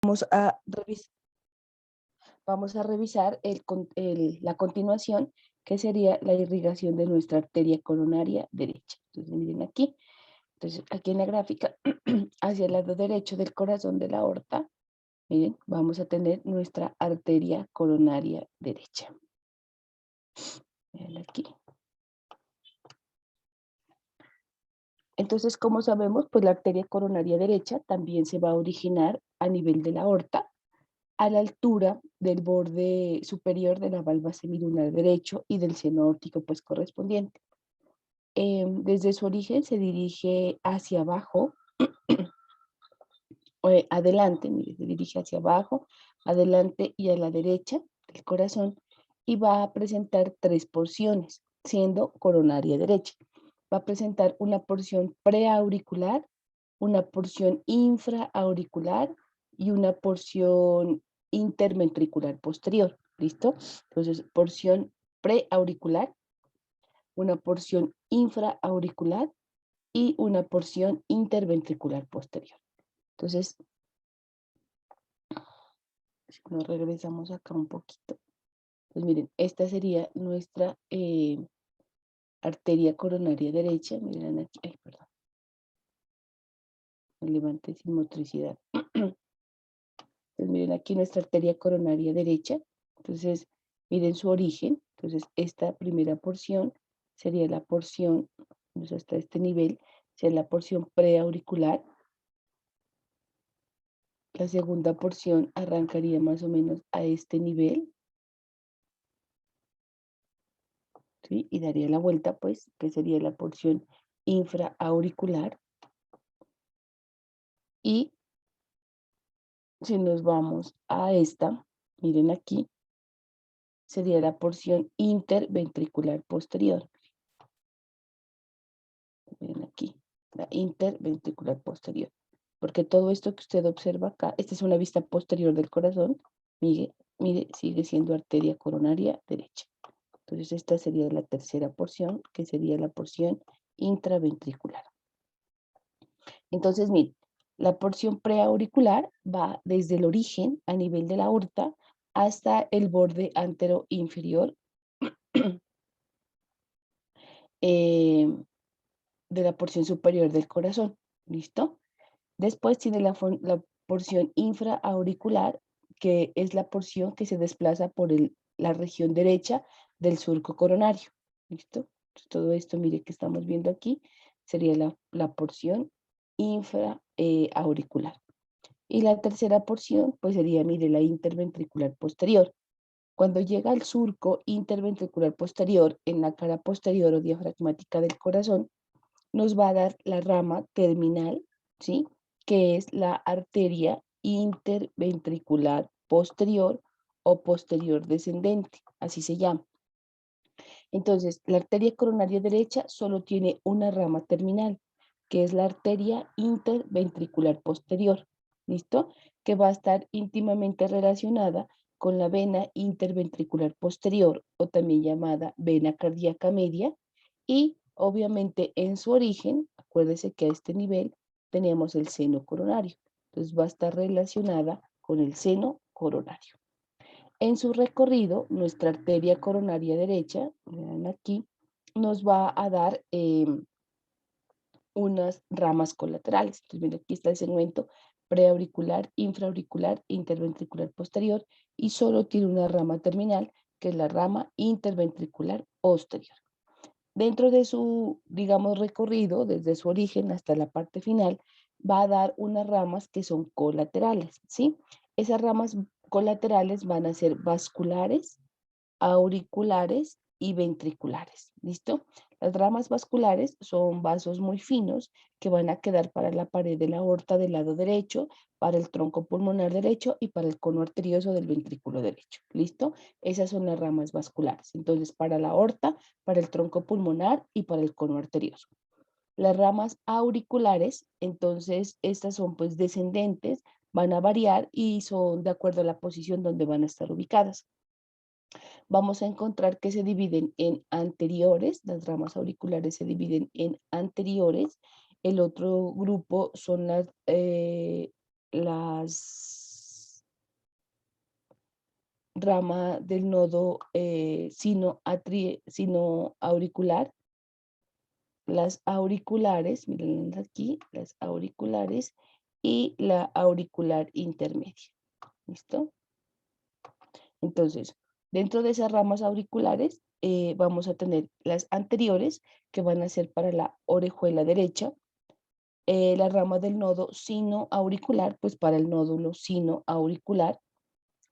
Vamos a revisar, la continuación, que sería la irrigación de nuestra arteria coronaria derecha. Entonces, miren aquí. Entonces, aquí en la gráfica, hacia el lado derecho del corazón de la aorta, miren, vamos a tener nuestra arteria coronaria derecha. Miren aquí. Entonces, como sabemos, pues la arteria coronaria derecha también se va a originar a nivel de la aorta, a la altura del borde superior de la valva semilunar derecho y del seno aórtico pues correspondiente. Desde su origen se dirige hacia abajo, adelante, mire, se dirige hacia abajo, adelante y a la derecha del corazón, y va a presentar tres porciones, siendo coronaria derecha. Va a presentar una porción preauricular, una porción infraauricular y una porción interventricular posterior. ¿Listo? Entonces, porción preauricular, una porción infraauricular y una porción interventricular posterior. Entonces, si nos regresamos acá un poquito, pues miren, esta sería nuestra arteria coronaria derecha. Miren aquí, ay, perdón, me levanté sin motricidad. Entonces, miren aquí nuestra arteria coronaria derecha. Entonces, miren su origen. Entonces, esta primera porción sería la porción, pues hasta este nivel, sería la porción preauricular. La segunda porción arrancaría más o menos a este nivel, ¿sí? Y daría la vuelta, pues, que sería la porción infraauricular. Y si nos vamos a esta, miren aquí, sería la porción interventricular posterior. Miren aquí, la interventricular posterior. Porque todo esto que usted observa acá, esta es una vista posterior del corazón, mire, mire, sigue siendo arteria coronaria derecha. Entonces esta sería la tercera porción, que sería la porción intraventricular. Entonces, mire, la porción preauricular va desde el origen a nivel de la aorta hasta el borde antero inferior eh, de la porción superior del corazón. ¿Listo? Después tiene la porción infraauricular, que es la porción que se desplaza por la región derecha del surco coronario. ¿Listo? Entonces, todo esto, mire, que estamos viendo aquí, sería la porción infraauricular. Y la tercera porción, pues sería, mire, la interventricular posterior. Cuando llega al surco interventricular posterior, en la cara posterior o diafragmática del corazón, nos va a dar la rama terminal, ¿sí? Que es la arteria interventricular posterior o posterior descendente, así se llama. Entonces, la arteria coronaria derecha solo tiene una rama terminal, que es la arteria interventricular posterior, ¿listo? Que va a estar íntimamente relacionada con la vena interventricular posterior, o también llamada vena cardíaca media, y obviamente en su origen, acuérdese que a este nivel teníamos el seno coronario, entonces va a estar relacionada con el seno coronario. En su recorrido, nuestra arteria coronaria derecha, vean aquí, nos va a dar unas ramas colaterales. Entonces, miren, aquí está el segmento preauricular, infraauricular, interventricular posterior, y solo tiene una rama terminal, que es la rama interventricular posterior. Dentro de su, digamos, recorrido, desde su origen hasta la parte final, va a dar unas ramas que son colaterales, ¿sí? Esas ramas colaterales van a ser vasculares, auriculares y ventriculares, ¿listo? Las ramas vasculares son vasos muy finos que van a quedar para la pared de la aorta del lado derecho, para el tronco pulmonar derecho y para el cono arterioso del ventrículo derecho, ¿listo? Esas son las ramas vasculares. Entonces, para la aorta, para el tronco pulmonar y para el cono arterioso. Las ramas auriculares, entonces, estas son pues descendentes, van a variar y son de acuerdo a la posición donde van a estar ubicadas. Vamos a encontrar que se dividen en anteriores, las ramas auriculares se dividen en anteriores, el otro grupo son las rama del nodo sino auricular, las auriculares, miren aquí, las auriculares y la auricular intermedia. ¿Listo? Entonces, dentro de esas ramas auriculares vamos a tener las anteriores que van a ser para la orejuela derecha, la rama del nodo sino auricular, pues para el nódulo sino auricular.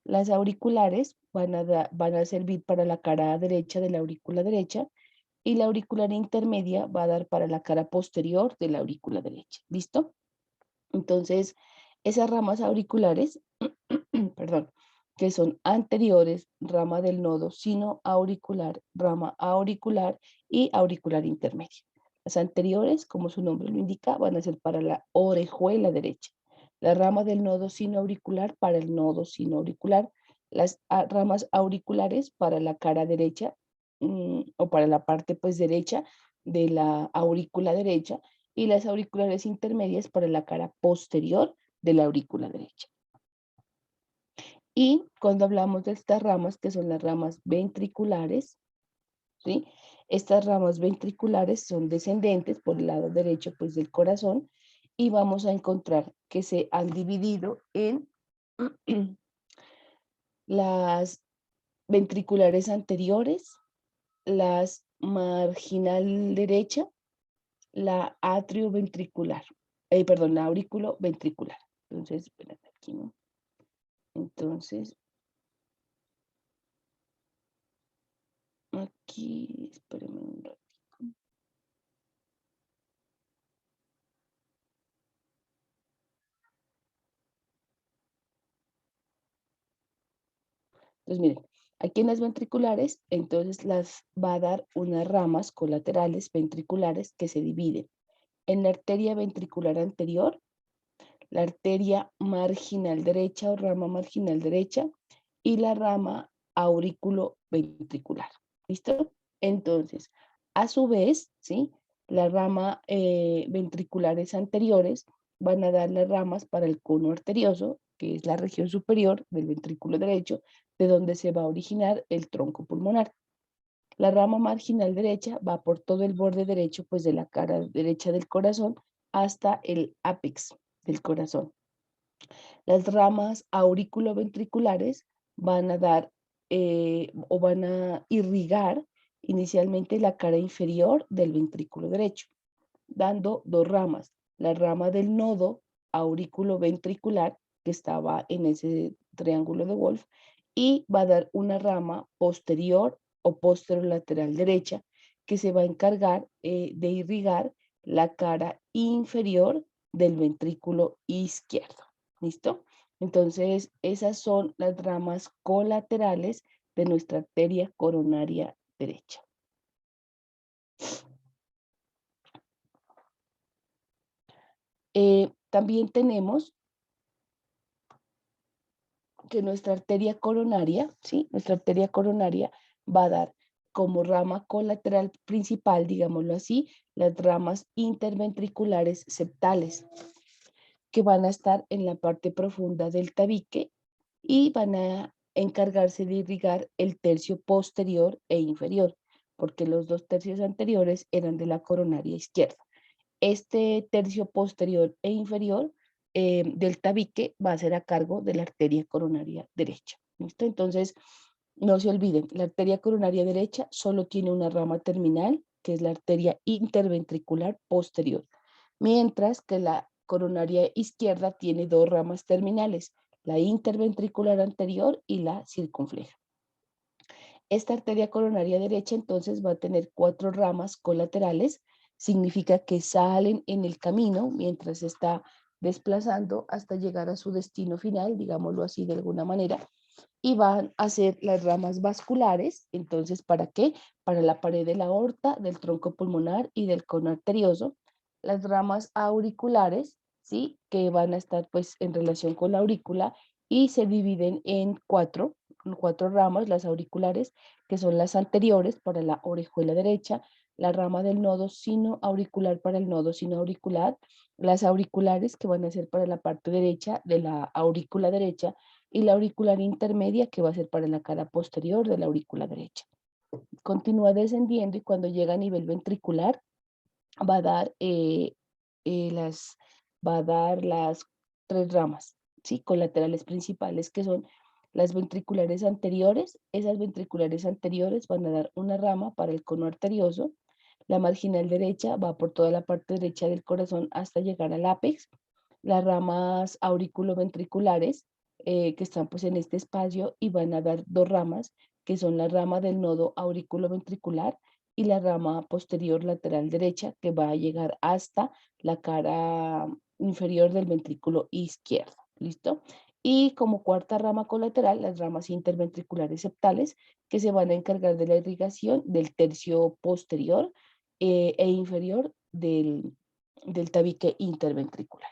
Las auriculares van a servir para la cara derecha de la aurícula derecha y la auricular intermedia va a dar para la cara posterior de la aurícula derecha. ¿Listo? Entonces, esas ramas auriculares, perdón, que son anteriores, rama del nodo sino auricular, rama auricular y auricular intermedia. Las anteriores, como su nombre lo indica, van a ser para la orejuela derecha. La rama del nodo sino auricular para el nodo sino auricular. Las ramas auriculares para la cara derecha o para la parte pues derecha de la aurícula derecha y las auriculares intermedias para la cara posterior de la aurícula derecha. Y cuando hablamos de estas ramas, que son las ramas ventriculares, ¿sí? Estas ramas ventriculares son descendentes por el lado derecho pues, del corazón y vamos a encontrar que se han dividido en las ventriculares anteriores, las marginal derecha, la atrioventricular, perdón, la aurículo ventricular. Entonces, espérate aquí, ¿no? Entonces, aquí, espérenme un rato. Entonces, miren, aquí en las ventriculares, entonces las va a dar unas ramas colaterales ventriculares que se dividen en la arteria ventricular anterior, la arteria marginal derecha o rama marginal derecha y la rama aurículo ventricular. ¿Listo? Entonces, a su vez, ¿sí? La rama ventriculares anteriores van a dar las ramas para el cono arterioso, que es la región superior del ventrículo derecho, de donde se va a originar el tronco pulmonar. La rama marginal derecha va por todo el borde derecho, pues de la cara derecha del corazón hasta el ápex del corazón. Las ramas auriculoventriculares van a dar o van a irrigar inicialmente la cara inferior del ventrículo derecho, dando dos ramas. La rama del nodo auriculoventricular, que estaba en ese triángulo de Wolf, y va a dar una rama posterior o posterolateral derecha, que se va a encargar de irrigar la cara inferior del ventrículo izquierdo. ¿Listo? Entonces, esas son las ramas colaterales de nuestra arteria coronaria derecha. También tenemos que nuestra arteria coronaria, ¿sí? Nuestra arteria coronaria va a dar como rama colateral principal, digámoslo así, las ramas interventriculares septales, que van a estar en la parte profunda del tabique y van a encargarse de irrigar el tercio posterior e inferior, porque los dos tercios anteriores eran de la coronaria izquierda. Este tercio posterior e inferior del tabique va a ser a cargo de la arteria coronaria derecha. ¿Listo? Entonces, no se olviden, la arteria coronaria derecha solo tiene una rama terminal, que es la arteria interventricular posterior, mientras que la coronaria izquierda tiene dos ramas terminales, la interventricular anterior y la circunfleja. Esta arteria coronaria derecha entonces va a tener 4 ramas colaterales, significa que salen en el camino mientras se está desplazando hasta llegar a su destino final, digámoslo así de alguna manera, y van a ser las ramas vasculares, entonces ¿para qué? Para la pared de la aorta, del tronco pulmonar y del cono arterioso, las ramas auriculares, ¿sí? Que van a estar pues en relación con la aurícula y se dividen en cuatro ramas, las auriculares, que son las anteriores para la orejuela derecha, la rama del nodo sino auricular para el nodo sino auricular, las auriculares que van a ser para la parte derecha de la aurícula derecha y la auricular intermedia, que va a ser para la cara posterior de la aurícula derecha. Continúa descendiendo y cuando llega a nivel ventricular va a dar, va a dar las tres ramas, ¿sí? Colaterales principales, que son las ventriculares anteriores. Esas ventriculares anteriores van a dar una rama para el cono arterioso. La marginal derecha va por toda la parte derecha del corazón hasta llegar al ápex. Las ramas auriculoventriculares, que están pues en este espacio, y van a dar dos ramas, que son la rama del nodo auriculoventricular y la rama posterior lateral derecha, que va a llegar hasta la cara inferior del ventrículo izquierdo. ¿Listo? Y como cuarta rama colateral, las ramas interventriculares septales, que se van a encargar de la irrigación del tercio posterior e inferior del tabique interventricular.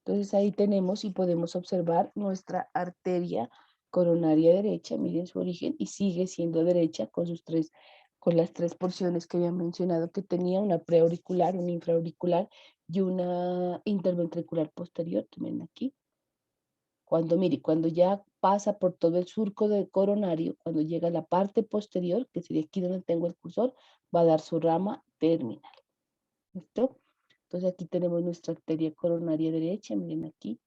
Entonces ahí tenemos y podemos observar nuestra arteria coronaria derecha, miren su origen, y sigue siendo derecha con las tres porciones que había mencionado que tenía, una preauricular, una infraauricular y una interventricular posterior, también aquí. Cuando ya pasa por todo el surco del coronario, cuando llega a la parte posterior, que sería aquí donde tengo el cursor, va a dar su rama terminal. ¿Listo? Entonces aquí tenemos nuestra arteria coronaria derecha, miren aquí.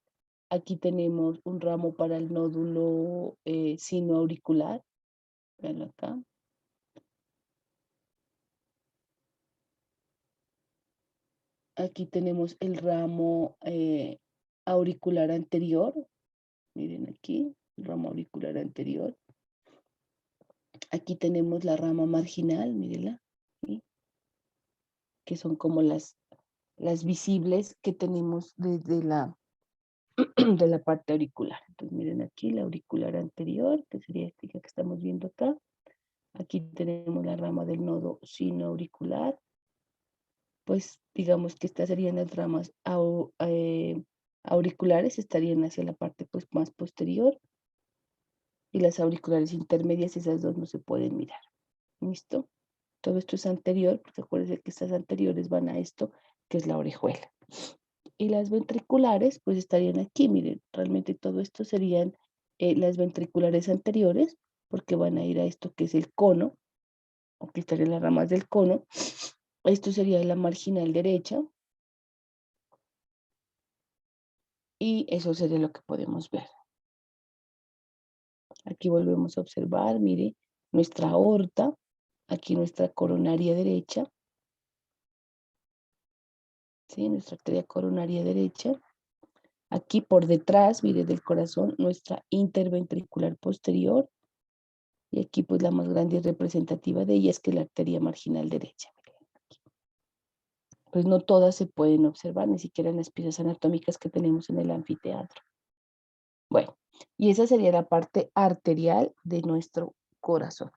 Aquí tenemos un ramo para el nódulo sinoauricular. Veanlo acá. Aquí tenemos el ramo auricular anterior. Miren aquí, el ramo auricular anterior. Aquí tenemos la rama marginal, mírenla, ¿sí? Que son como las visibles que tenemos desde de la parte auricular. Entonces miren aquí la auricular anterior, que sería esta que estamos viendo acá. Aquí tenemos la rama del nodo sinoauricular. Pues digamos que estas serían las ramas auriculares, estarían hacia la parte pues más posterior, y las auriculares intermedias, esas dos no se pueden mirar. ¿Listo? Todo esto es anterior, porque acuérdense que estas anteriores van a esto, que es la orejuela. Y las ventriculares, pues estarían aquí, miren, realmente todo esto serían las ventriculares anteriores, porque van a ir a esto que es el cono, aquí estarían las ramas del cono. Esto sería la marginal derecha, y eso sería lo que podemos ver. Aquí volvemos a observar, mire, nuestra aorta, aquí nuestra coronaria derecha, ¿sí? Nuestra arteria coronaria derecha. Aquí por detrás, mire, del corazón, nuestra interventricular posterior. Y aquí pues la más grande y representativa de ella es que la arteria marginal derecha. Pues no todas se pueden observar, ni siquiera en las piezas anatómicas que tenemos en el anfiteatro. Bueno, y esa sería la parte arterial de nuestro corazón.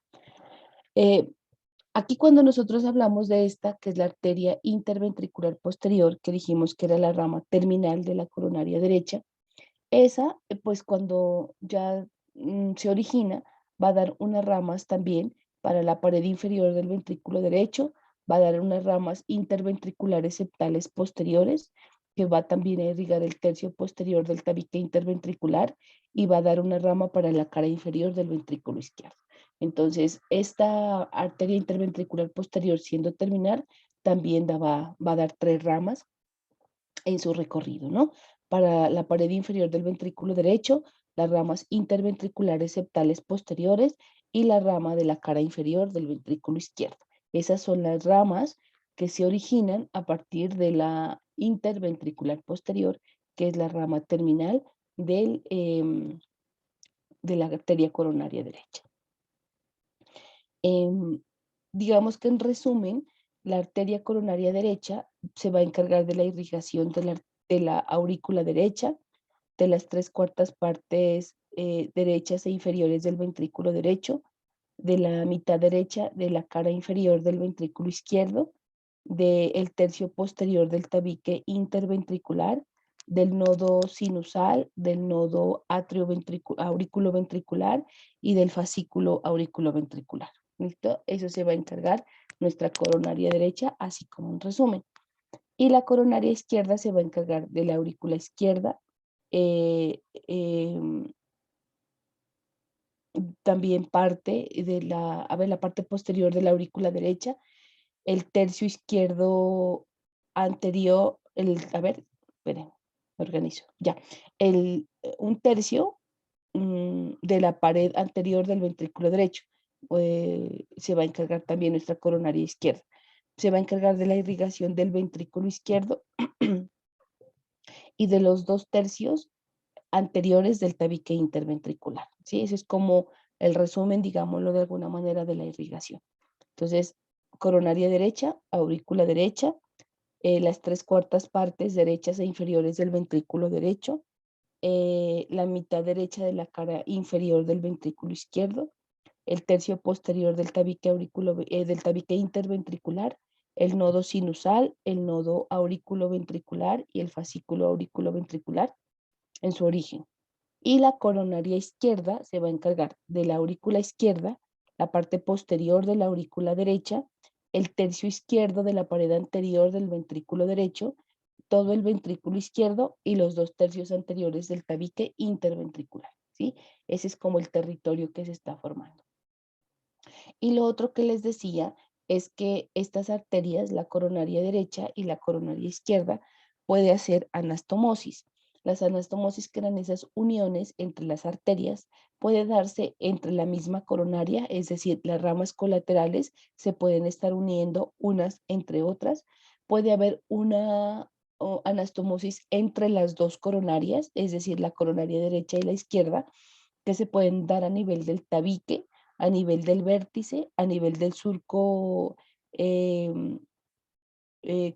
Aquí cuando nosotros hablamos de esta, que es la arteria interventricular posterior, que dijimos que era la rama terminal de la coronaria derecha, esa, pues cuando ya se origina, va a dar unas ramas también para la pared inferior del ventrículo derecho, va a dar unas ramas interventriculares septales posteriores, que va también a irrigar el tercio posterior del tabique interventricular, y va a dar una rama para la cara inferior del ventrículo izquierdo. Entonces, esta arteria interventricular posterior, siendo terminal, también va a dar tres ramas en su recorrido, ¿no? Para la pared inferior del ventrículo derecho, las ramas interventriculares septales posteriores y la rama de la cara inferior del ventrículo izquierdo. Esas son las ramas que se originan a partir de la interventricular posterior, que es la rama terminal de la arteria coronaria derecha. Digamos que en resumen, la arteria coronaria derecha se va a encargar de la irrigación de la aurícula derecha, de las 3/4 partes derechas e inferiores del ventrículo derecho, de la mitad derecha de la cara inferior del ventrículo izquierdo, del tercio posterior del tabique interventricular, del nodo sinusal, del nodo auriculoventricular y del fascículo auriculoventricular. ¿Listo? Eso se va a encargar nuestra coronaria derecha, así como un resumen. Y la coronaria izquierda se va a encargar de la aurícula izquierda, también parte de la parte posterior de la aurícula derecha, el tercio izquierdo anterior, esperen, me organizo, ya, un tercio de la pared anterior del ventrículo derecho. Se va a encargar también nuestra coronaria izquierda. Se va a encargar de la irrigación del ventrículo izquierdo y de los 2/3 anteriores del tabique interventricular. ¿Sí? Ese es como el resumen, digámoslo de alguna manera, de la irrigación. Entonces, coronaria derecha, aurícula derecha, las 3/4 partes derechas e inferiores del ventrículo derecho, la mitad derecha de la cara inferior del ventrículo izquierdo, el tercio posterior del del tabique interventricular, el nodo sinusal, el nodo auriculoventricular y el fascículo auriculoventricular en su origen. Y la coronaria izquierda se va a encargar de la aurícula izquierda, la parte posterior de la aurícula derecha, el tercio izquierdo de la pared anterior del ventrículo derecho, todo el ventrículo izquierdo y los 2/3 anteriores del tabique interventricular, ¿sí? Ese es como el territorio que se está formando. Y lo otro que les decía es que estas arterias, la coronaria derecha y la coronaria izquierda, puede hacer anastomosis. Las anastomosis, que eran esas uniones entre las arterias, puede darse entre la misma coronaria, es decir, las ramas colaterales se pueden estar uniendo unas entre otras. Puede haber una anastomosis entre las dos coronarias, es decir, la coronaria derecha y la izquierda, que se pueden dar a nivel del tabique, a nivel del vértice, a nivel del surco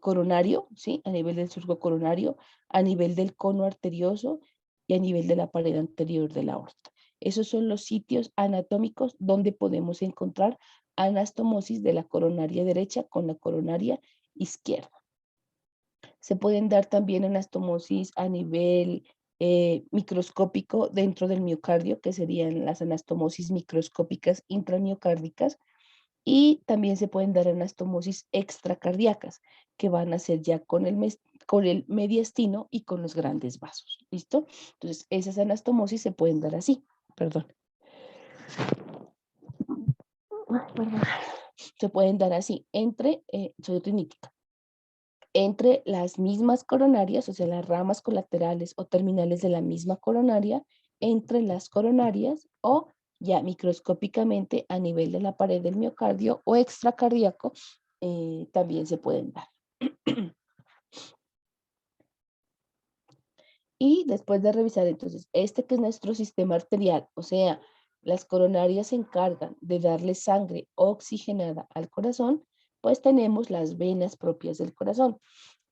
coronario, ¿sí? A nivel del surco coronario, a nivel del cono arterioso y a nivel de la pared anterior de la aorta. Esos son los sitios anatómicos donde podemos encontrar anastomosis de la coronaria derecha con la coronaria izquierda. Se pueden dar también anastomosis a nivel microscópico dentro del miocardio, que serían las anastomosis microscópicas intramiocárdicas, y también se pueden dar anastomosis extracardíacas, que van a ser ya con el mediastino y con los grandes vasos. ¿Listo? Entonces, esas anastomosis se pueden dar así. Perdón. Perdón. Se pueden dar así soy rinítica, entre las mismas coronarias, o sea, las ramas colaterales o terminales de la misma coronaria, entre las coronarias o ya microscópicamente a nivel de la pared del miocardio o extracardíaco, también se pueden dar. Y después de revisar entonces que es nuestro sistema arterial, o sea, las coronarias se encargan de darle sangre oxigenada al corazón, pues tenemos las venas propias del corazón.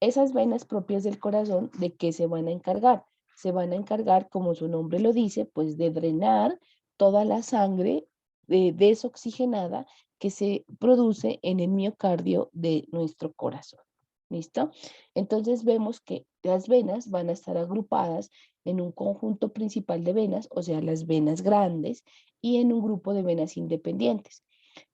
Esas venas propias del corazón, ¿de qué se van a encargar? Se van a encargar, como su nombre lo dice, pues de drenar toda la sangre desoxigenada que se produce en el miocardio de nuestro corazón. ¿Listo? Entonces vemos que las venas van a estar agrupadas en un conjunto principal de venas, o sea, las venas grandes, y en un grupo de venas independientes.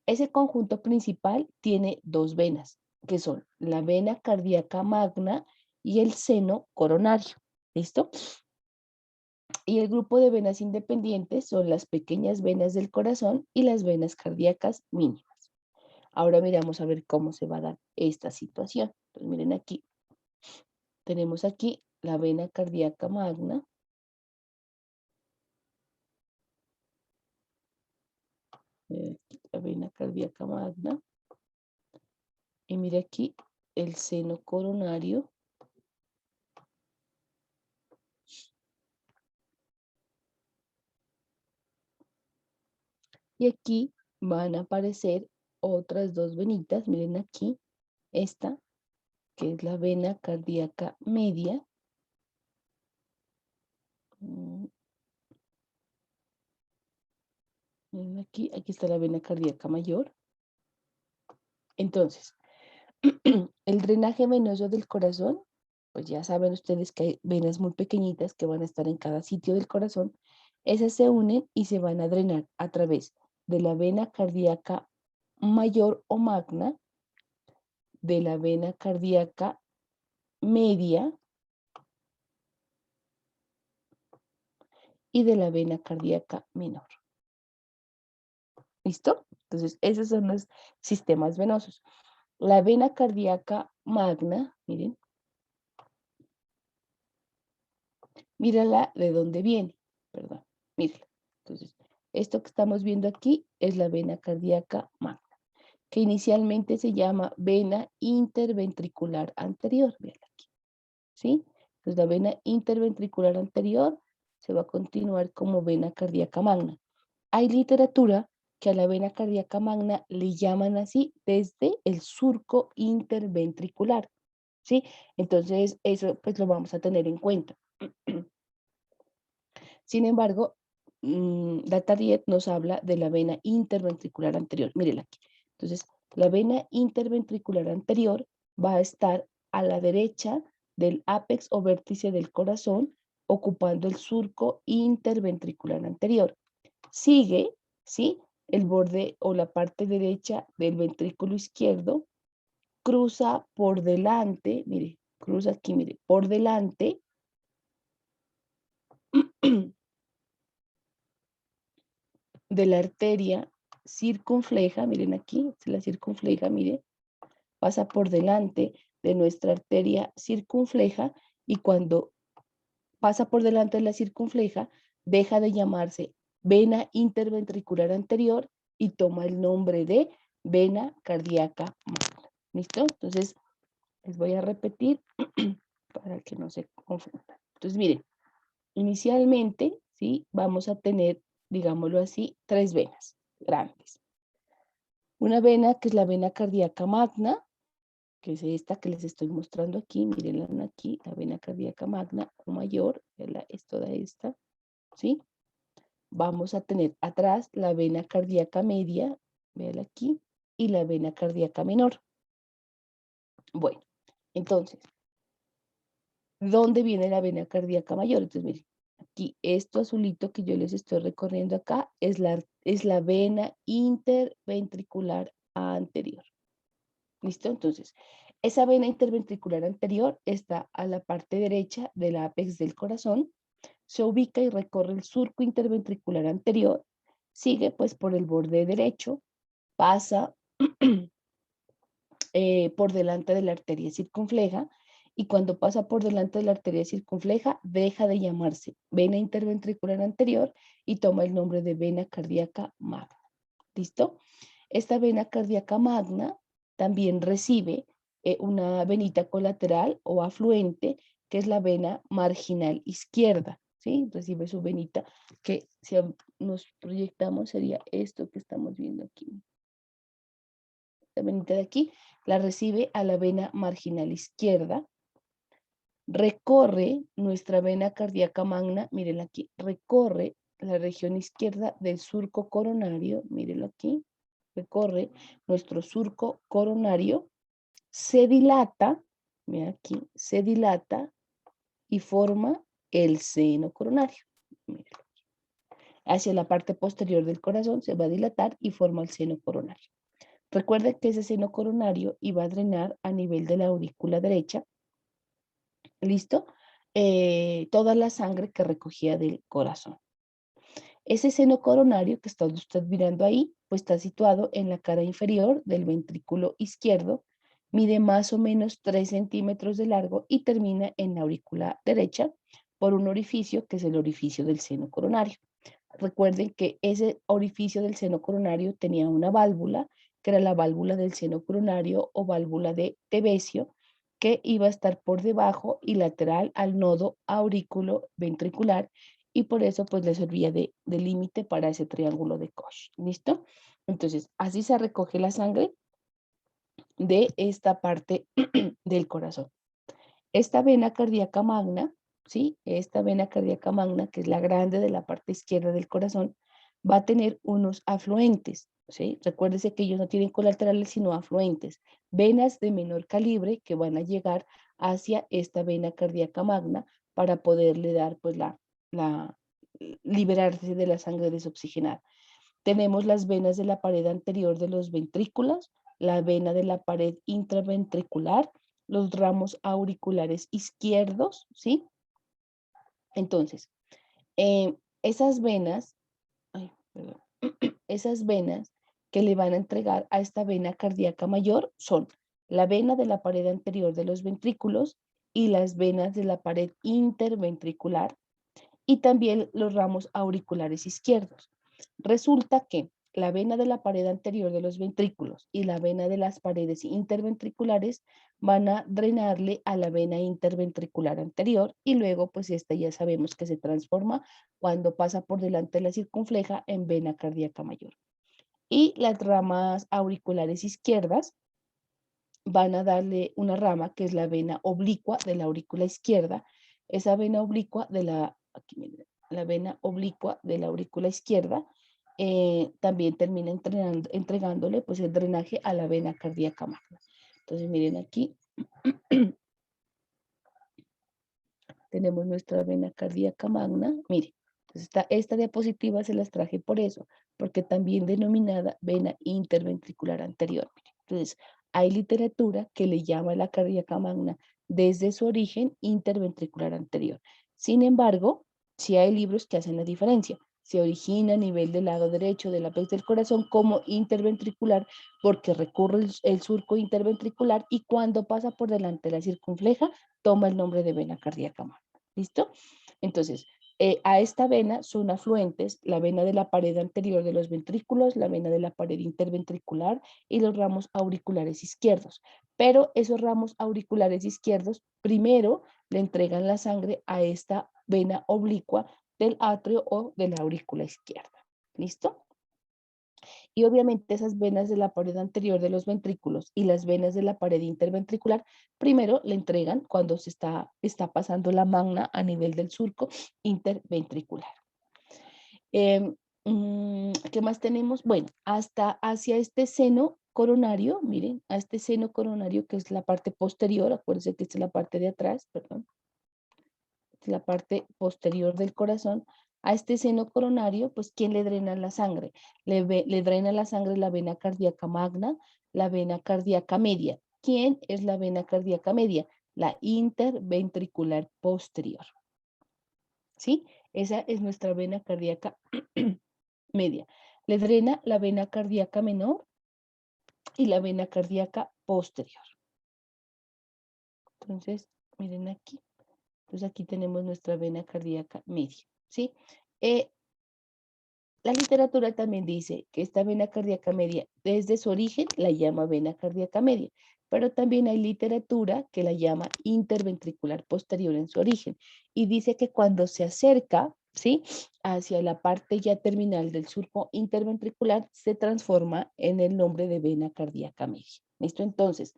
Ese conjunto principal tiene dos venas, que son la vena cardíaca magna y el seno coronario. ¿Listo? Y el grupo de venas independientes son las pequeñas venas del corazón y las venas cardíacas mínimas. Ahora miramos a ver cómo se va a dar esta situación. Entonces miren aquí, tenemos aquí la vena cardíaca magna. La vena cardíaca magna. Y mire aquí el seno coronario. Y aquí van a aparecer otras dos venitas. Miren aquí, esta, que es la vena cardíaca media. Miren aquí está la vena cardíaca mayor. Entonces, el drenaje venoso del corazón, pues ya saben ustedes que hay venas muy pequeñitas que van a estar en cada sitio del corazón. Esas se unen y se van a drenar a través de la vena cardíaca mayor o magna, de la vena cardíaca media y de la vena cardíaca menor. ¿Listo? Entonces, esos son los sistemas venosos. La vena cardíaca magna, miren, mírala de dónde viene, perdón, mírala. Entonces, esto que estamos viendo aquí es la vena cardíaca magna, que inicialmente se llama vena interventricular anterior, véanla aquí, ¿sí? Entonces, la vena interventricular anterior se va a continuar como vena cardíaca magna. Hay literatura que a la vena cardíaca magna le llaman así desde el surco interventricular, ¿sí? Entonces, eso pues lo vamos a tener en cuenta. Sin embargo, Latariet nos habla de la vena interventricular anterior. Mírenla aquí. Entonces, la vena interventricular anterior va a estar a la derecha del ápex o vértice del corazón, ocupando el surco interventricular anterior. Sigue, ¿sí? El borde o la parte derecha del ventrículo izquierdo, cruza por delante, mire, cruza aquí, mire, por delante de la arteria circunfleja, miren aquí, la circunfleja, mire, pasa por delante de nuestra arteria circunfleja y cuando pasa por delante de la circunfleja, deja de llamarse vena interventricular anterior y toma el nombre de vena cardíaca magna. ¿Listo? Entonces, les voy a repetir para que no se confundan. Entonces, miren, inicialmente, ¿sí? Vamos a tener, digámoslo así, 3 venas grandes. Una vena que es la vena cardíaca magna, que es esta que les estoy mostrando aquí, mírenla aquí, la vena cardíaca magna o mayor, es toda esta, ¿sí? Vamos a tener atrás la vena cardíaca media, véanla aquí, y la vena cardíaca menor. Bueno, entonces, ¿dónde viene la vena cardíaca mayor? Entonces, miren, aquí, esto azulito que yo les estoy recorriendo acá es la vena interventricular anterior. ¿Listo? Entonces, esa vena interventricular anterior está a la parte derecha del ápex del corazón, se ubica y recorre el surco interventricular anterior, sigue pues por el borde derecho, pasa por delante de la arteria circunfleja y cuando pasa por delante de la arteria circunfleja deja de llamarse vena interventricular anterior y toma el nombre de vena cardíaca magna. ¿Listo? Esta vena cardíaca magna también recibe una venita colateral o afluente, que es la vena marginal izquierda, ¿sí? Recibe su venita, que si nos proyectamos sería esto que estamos viendo aquí. La venita de aquí la recibe a la vena marginal izquierda, recorre nuestra vena cardíaca magna, mírenla aquí, recorre la región izquierda del surco coronario, mírenlo aquí, recorre nuestro surco coronario, se dilata, mira aquí, se dilata y forma el seno coronario. Mírenlo. Hacia la parte posterior del corazón se va a dilatar y forma el seno coronario. Recuerden que ese seno coronario iba a drenar a nivel de la aurícula derecha, ¿listo? Toda la sangre que recogía del corazón. Ese seno coronario que está usted mirando ahí, pues está situado en la cara inferior del ventrículo izquierdo, mide más o menos 3 centímetros de largo y termina en la aurícula derecha por un orificio que es el orificio del seno coronario. Recuerden que ese orificio del seno coronario tenía una válvula, que era la válvula del seno coronario o válvula de Tebecio, que iba a estar por debajo y lateral al nodo aurículo ventricular y por eso pues le servía de límite para ese triángulo de Koch. ¿Listo? Entonces, así se recoge la sangre de esta parte del corazón. Esta vena cardíaca magna, ¿sí? Esta vena cardíaca magna, que es la grande de la parte izquierda del corazón, va a tener unos afluentes, ¿sí? Recuérdese que ellos no tienen colaterales, sino afluentes. Venas de menor calibre que van a llegar hacia esta vena cardíaca magna para poderle dar, pues, liberarse de la sangre desoxigenada. Tenemos las venas de la pared anterior de los ventrículos, la vena de la pared intraventricular, los ramos auriculares izquierdos, ¿sí? Entonces, esas venas, ay, perdón, esas venas que le van a entregar a esta vena cardíaca mayor son la vena de la pared anterior de los ventrículos y las venas de la pared interventricular y también los ramos auriculares izquierdos. Resulta que la vena de la pared anterior de los ventrículos y la vena de las paredes interventriculares van a drenarle a la vena interventricular anterior y luego pues esta ya sabemos que se transforma cuando pasa por delante de la circunfleja en vena cardíaca mayor. Y las ramas auriculares izquierdas van a darle una rama que es la vena oblicua de la aurícula izquierda. Esa vena oblicua de la, aquí miren, la vena oblicua de la aurícula izquierda también termina entregándole pues el drenaje a la vena cardíaca magna. Entonces miren aquí, tenemos nuestra vena cardíaca magna, miren. Entonces esta diapositiva se las traje por eso, porque también denominada vena interventricular anterior. Miren. Entonces, hay literatura que le llama la cardíaca magna desde su origen interventricular anterior. Sin embargo, sí hay libros que hacen la diferencia. Se origina a nivel del lado derecho del apex del corazón como interventricular porque recurre el surco interventricular y cuando pasa por delante de la circunfleja toma el nombre de vena cardíaca magna. ¿Listo? Entonces, a esta vena son afluentes la vena de la pared anterior de los ventrículos, la vena de la pared interventricular y los ramos auriculares izquierdos. Pero esos ramos auriculares izquierdos primero le entregan la sangre a esta vena oblicua del atrio o de la aurícula izquierda. ¿Listo? Y obviamente esas venas de la pared anterior de los ventrículos y las venas de la pared interventricular, primero le entregan cuando se está pasando la magna a nivel del surco interventricular. ¿Qué más tenemos? Bueno, hasta hacia este seno coronario, miren, a este seno coronario que es la parte posterior, acuérdense que esta es la parte de atrás, perdón, la parte posterior del corazón, a este seno coronario, pues, ¿quién le drena la sangre? Le drena la sangre la vena cardíaca magna, la vena cardíaca media. ¿Quién es la vena cardíaca media? La interventricular posterior. ¿Sí? Esa es nuestra vena cardíaca media. Le drena la vena cardíaca menor y la vena cardíaca posterior. Entonces, miren aquí. Entonces aquí tenemos nuestra vena cardíaca media, ¿sí? La literatura también dice que esta vena cardíaca media, desde su origen, la llama vena cardíaca media, pero también hay literatura que la llama interventricular posterior en su origen y dice que cuando se acerca, ¿sí? Hacia la parte ya terminal del surco interventricular, se transforma en el nombre de vena cardíaca media. ¿Listo? Entonces,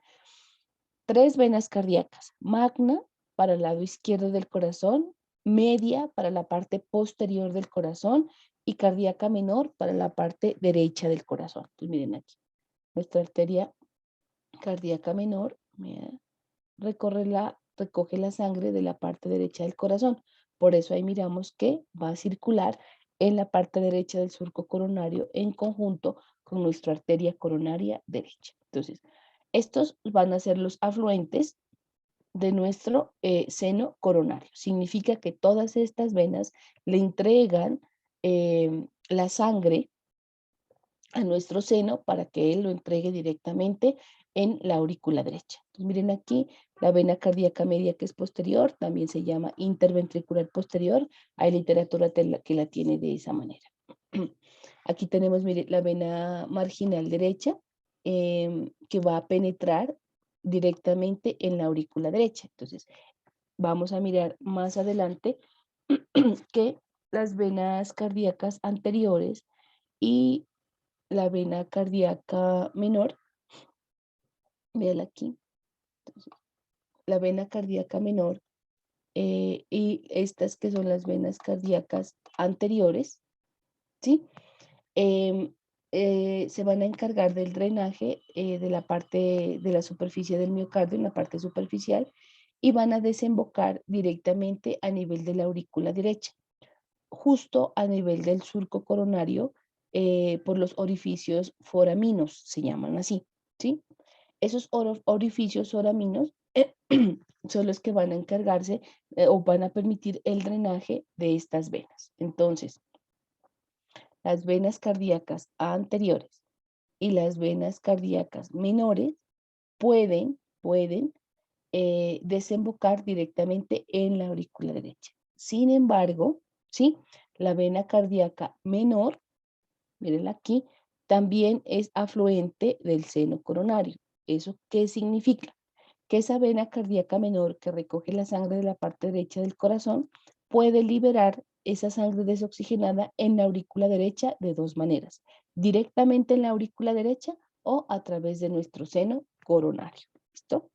tres venas cardíacas, magna para el lado izquierdo del corazón, media para la parte posterior del corazón y cardíaca menor para la parte derecha del corazón. Entonces miren aquí, nuestra arteria cardíaca menor recoge la sangre de la parte derecha del corazón. Por eso ahí miramos que va a circular en la parte derecha del surco coronario en conjunto con nuestra arteria coronaria derecha. Entonces, estos van a ser los afluentes de nuestro seno coronario. Significa que todas estas venas le entregan la sangre a nuestro seno para que él lo entregue directamente en la aurícula derecha. Entonces, miren aquí, la vena cardíaca media que es posterior, también se llama interventricular posterior. Hay literatura que la tiene de esa manera. Aquí tenemos, mire, la vena marginal derecha que va a penetrar directamente en la aurícula derecha. Entonces, vamos a mirar más adelante que las venas cardíacas anteriores y la vena cardíaca menor, véala aquí, la vena cardíaca menor y estas que son las venas cardíacas anteriores, ¿sí? Se van a encargar del drenaje de la parte de la superficie del miocardio, en la parte superficial, y van a desembocar directamente a nivel de la aurícula derecha, justo a nivel del surco coronario por los orificios foraminos, se llaman así. ¿sí? Esos orificios oraminos son los que van a encargarse o van a permitir el drenaje de estas venas. Entonces, las venas cardíacas anteriores y las venas cardíacas menores pueden desembocar directamente en la aurícula derecha. Sin embargo, ¿sí? La vena cardíaca menor, mírenla aquí, también es afluente del seno coronario. ¿Eso qué significa? Que esa vena cardíaca menor que recoge la sangre de la parte derecha del corazón puede liberar esa sangre desoxigenada en la aurícula derecha de dos maneras, directamente en la aurícula derecha o a través de nuestro seno coronario. ¿Listo?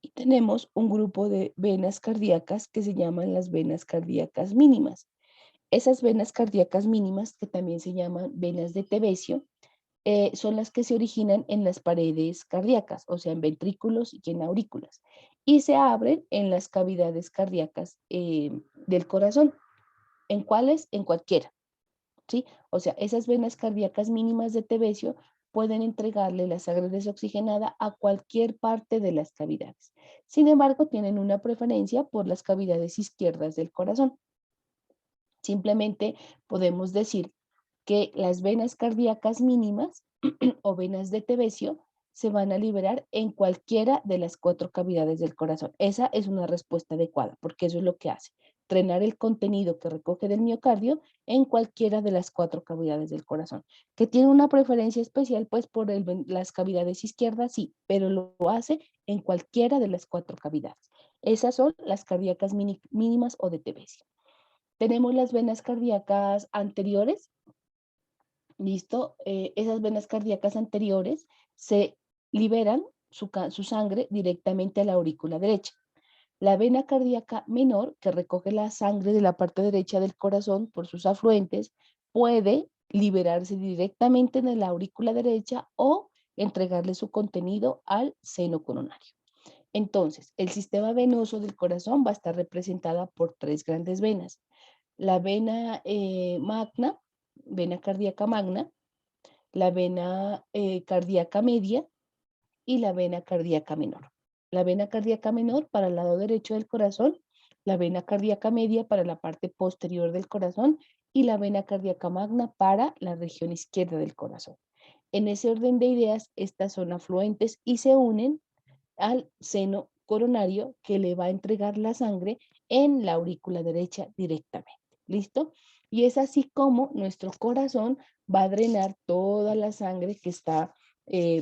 Y tenemos un grupo de venas cardíacas que se llaman las venas cardíacas mínimas. Esas venas cardíacas mínimas, que también se llaman venas de Tevesio, son las que se originan en las paredes cardíacas, o sea, en ventrículos y en aurículas, y se abren en las cavidades cardíacas del corazón. ¿En cuáles? En cualquiera, ¿sí? O sea, esas venas cardíacas mínimas de Tevesio pueden entregarle la sangre desoxigenada a cualquier parte de las cavidades. Sin embargo, tienen una preferencia por las cavidades izquierdas del corazón. Simplemente podemos decir que las venas cardíacas mínimas o venas de Tevesio se van a liberar en cualquiera de las cuatro cavidades del corazón. Esa es una respuesta adecuada, porque eso es lo que hace, drenar el contenido que recoge del miocardio en cualquiera de las cuatro cavidades del corazón. Que tiene una preferencia especial, pues por las cavidades izquierdas, sí, pero lo hace en cualquiera de las cuatro cavidades. Esas son las cardíacas mínimas o de Tevesio. Tenemos las venas cardíacas anteriores. ¿Listo? Esas venas cardíacas anteriores se liberan su sangre directamente a la aurícula derecha. La vena cardíaca menor, que recoge la sangre de la parte derecha del corazón por sus afluentes, puede liberarse directamente en la aurícula derecha o entregarle su contenido al seno coronario. Entonces, el sistema venoso del corazón va a estar representada por tres grandes venas. La vena magna, vena cardíaca magna, la vena cardíaca media y la vena cardíaca menor. La vena cardíaca menor para el lado derecho del corazón, la vena cardíaca media para la parte posterior del corazón y la vena cardíaca magna para la región izquierda del corazón. En ese orden de ideas, estas son afluentes y se unen al seno coronario que le va a entregar la sangre en la aurícula derecha directamente. ¿Listo? Y es así como nuestro corazón va a drenar toda la sangre que está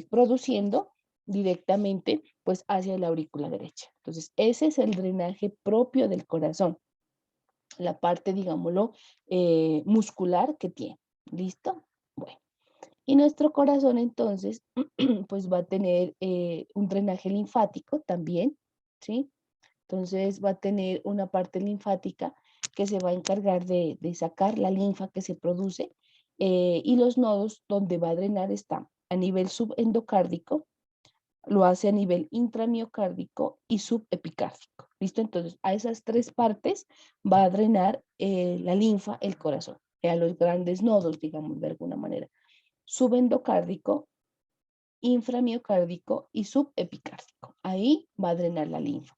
produciendo directamente pues hacia la aurícula derecha. Entonces, ese es el drenaje propio del corazón, la parte, digámoslo, muscular que tiene. ¿Listo? Bueno. Y nuestro corazón entonces, pues va a tener un drenaje linfático también, ¿sí? Entonces va a tener una parte linfática que se va a encargar de sacar la linfa que se produce y los nodos donde va a drenar están a nivel subendocárdico, lo hace a nivel intramiocárdico y subepicárdico. ¿Listo? Entonces a esas tres partes va a drenar la linfa el corazón, a los grandes nodos, digamos de alguna manera subendocárdico, inframiocárdico y subepicárdico. Ahí va a drenar la linfa.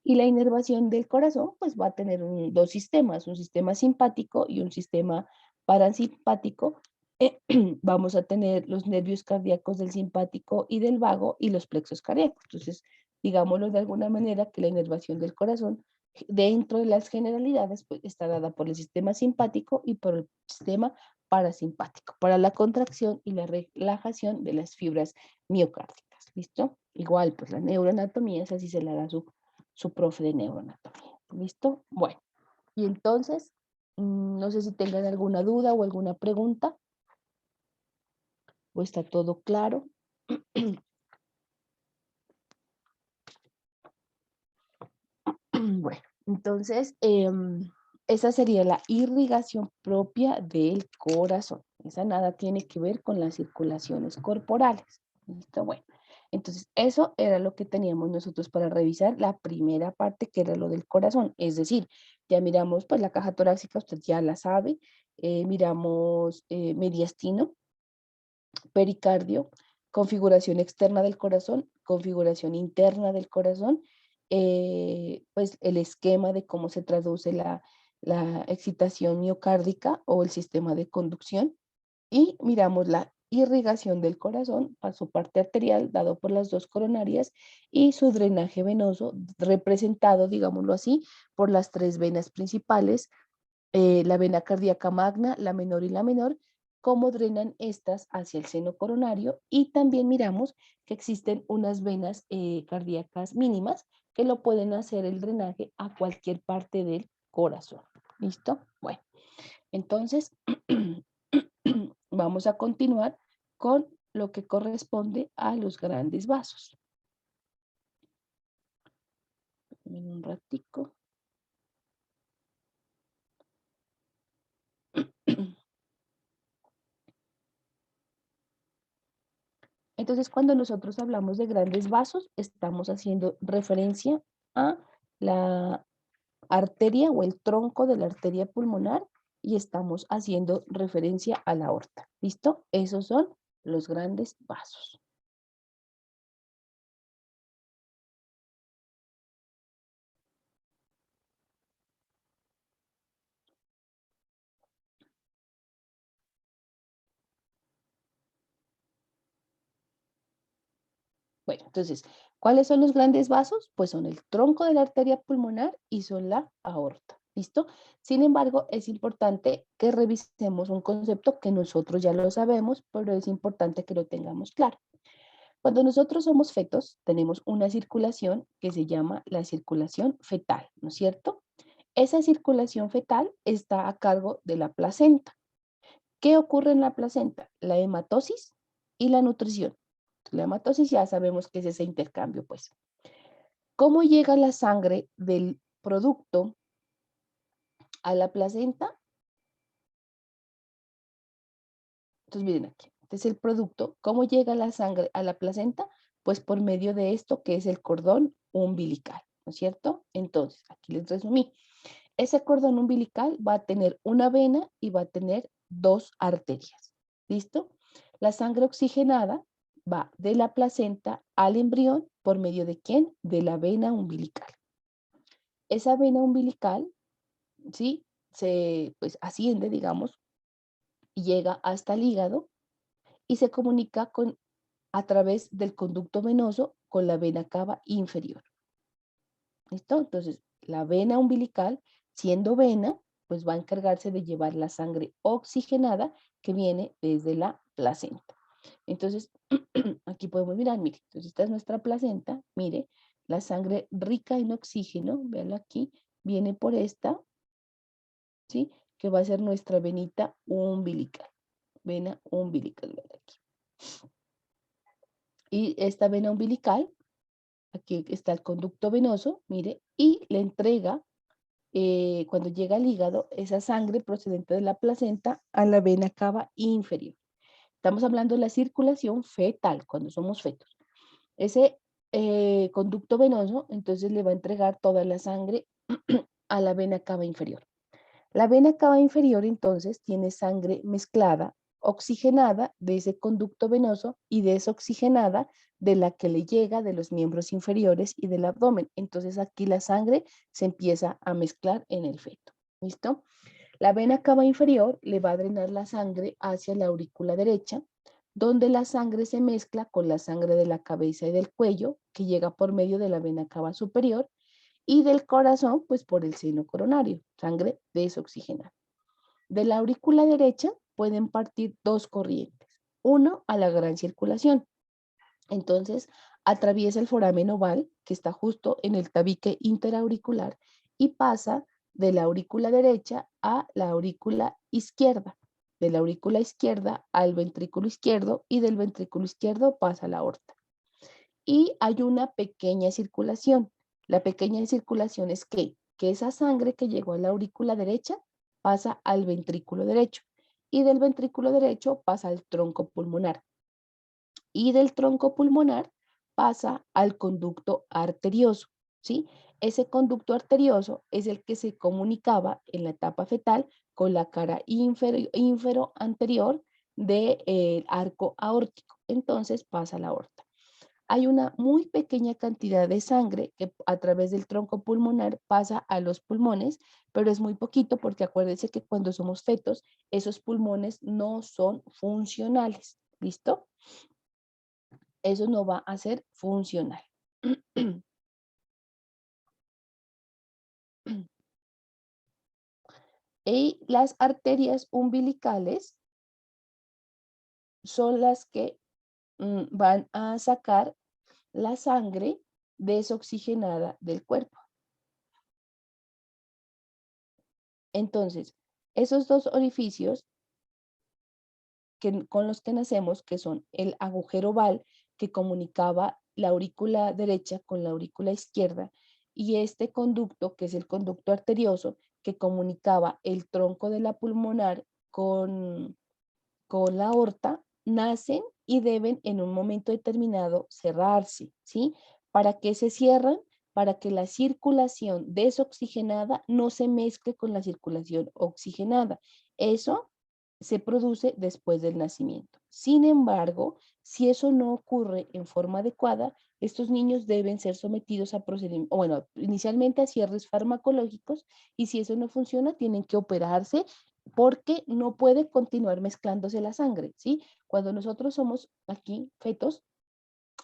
Y la inervación del corazón, pues va a tener dos sistemas, un sistema simpático y un sistema parasimpático. Vamos a tener los nervios cardíacos del simpático y del vago y los plexos cardíacos. Entonces, digámoslo de alguna manera que la inervación del corazón dentro de las generalidades pues, está dada por el sistema simpático y por el sistema parasimpático para la contracción y la relajación de las fibras miocárdicas. ¿Listo? Igual, pues la neuroanatomía es así se la da su profe de neuroanatomía. ¿Listo? Bueno, y entonces, no sé si tengan alguna duda o alguna pregunta, o está todo claro. Bueno, entonces, esa sería la irrigación propia del corazón. Esa nada tiene que ver con las circulaciones corporales. ¿Listo? Bueno, entonces eso era lo que teníamos nosotros para revisar la primera parte, que era lo del corazón. Es decir, ya miramos, pues la caja torácica, usted ya la sabe, miramos mediastino, pericardio, configuración externa del corazón, configuración interna del corazón, pues el esquema de cómo se traduce la excitación miocárdica o el sistema de conducción, y miramos la irrigación del corazón a su parte arterial dado por las dos coronarias y su drenaje venoso representado, digámoslo así, por las tres venas principales, la vena cardíaca magna, la menor y la menor, cómo drenan estas hacia el seno coronario, y también miramos que existen unas venas cardíacas mínimas que lo pueden hacer el drenaje a cualquier parte del corazón. ¿Listo? Bueno, entonces vamos a continuar con lo que corresponde a los grandes vasos. Un ratico. Entonces, cuando nosotros hablamos de grandes vasos, estamos haciendo referencia a la arteria o el tronco de la arteria pulmonar y estamos haciendo referencia a la aorta. ¿Listo? Esos son los grandes vasos. Bueno, entonces, ¿cuáles son los grandes vasos? Pues son el tronco de la arteria pulmonar y son la aorta. ¿Listo? Sin embargo, es importante que revisemos un concepto que nosotros ya lo sabemos, pero es importante que lo tengamos claro. Cuando nosotros somos fetos, tenemos una circulación que se llama la circulación fetal, ¿no es cierto? Esa circulación fetal está a cargo de la placenta. ¿Qué ocurre en la placenta? La hematosis y la nutrición. La hematosis ya sabemos que es ese intercambio, pues. ¿Cómo llega la sangre del producto a la placenta? Entonces, miren aquí. Este es el producto. ¿Cómo llega la sangre a la placenta? Pues por medio de esto que es el cordón umbilical, ¿no es cierto? Entonces, aquí les resumí. Ese cordón umbilical va a tener una vena y va a tener dos arterias. ¿Listo? La sangre oxigenada va de la placenta al embrión por medio de ¿quién? De la vena umbilical. Esa vena umbilical, ¿sí? Se pues asciende, digamos, y llega hasta el hígado y se comunica a través del conducto venoso con la vena cava inferior. ¿Listo? Entonces, la vena umbilical, siendo vena, pues va a encargarse de llevar la sangre oxigenada que viene desde la placenta. Entonces, aquí podemos mirar, mire, entonces esta es nuestra placenta, mire, la sangre rica en oxígeno, véanlo aquí, viene por esta, ¿sí? Que va a ser nuestra venita umbilical, vena umbilical, véanlo aquí. Y esta vena umbilical, aquí está el conducto venoso, mire, y le entrega cuando llega al hígado, esa sangre procedente de la placenta a la vena cava inferior. Estamos hablando de la circulación fetal, cuando somos fetos. Ese conducto venoso, entonces le va a entregar toda la sangre a la vena cava inferior. La vena cava inferior, entonces, tiene sangre mezclada, oxigenada de ese conducto venoso y desoxigenada de la que le llega de los miembros inferiores y del abdomen. Entonces, aquí la sangre se empieza a mezclar en el feto. ¿Listo? La vena cava inferior le va a drenar la sangre hacia la aurícula derecha, donde la sangre se mezcla con la sangre de la cabeza y del cuello, que llega por medio de la vena cava superior, y del corazón, pues por el seno coronario, sangre desoxigenada. De la aurícula derecha pueden partir dos corrientes. Uno a la gran circulación. Entonces, atraviesa el foramen oval, que está justo en el tabique interauricular, y pasa de la aurícula derecha a la aurícula izquierda. De la aurícula izquierda al ventrículo izquierdo y del ventrículo izquierdo pasa a la aorta. Y hay una pequeña circulación. La pequeña circulación es que esa sangre que llegó a la aurícula derecha pasa al ventrículo derecho y del ventrículo derecho pasa al tronco pulmonar y del tronco pulmonar pasa al conducto arterioso, ¿sí? Ese conducto arterioso es el que se comunicaba en la etapa fetal con la cara ínfero anterior del arco aórtico. Entonces pasa a la aorta. Hay una muy pequeña cantidad de sangre que a través del tronco pulmonar pasa a los pulmones, pero es muy poquito porque acuérdense que cuando somos fetos, esos pulmones no son funcionales. ¿Listo? Eso no va a ser funcional. Y las arterias umbilicales son las que van a sacar la sangre desoxigenada del cuerpo. Entonces, esos dos orificios con los que nacemos, que son el agujero oval que comunicaba la aurícula derecha con la aurícula izquierda, y este conducto, que es el conducto arterioso, que comunicaba el tronco de la pulmonar con la aorta, nacen y deben en un momento determinado cerrarse, ¿sí? ¿Para qué se cierran? Para que la circulación desoxigenada no se mezcle con la circulación oxigenada. Eso se produce después del nacimiento. Sin embargo, si eso no ocurre en forma adecuada, estos niños deben ser sometidos a procedimientos, bueno, inicialmente a cierres farmacológicos, y si eso no funciona, tienen que operarse porque no puede continuar mezclándose la sangre, ¿sí? Cuando nosotros somos aquí fetos,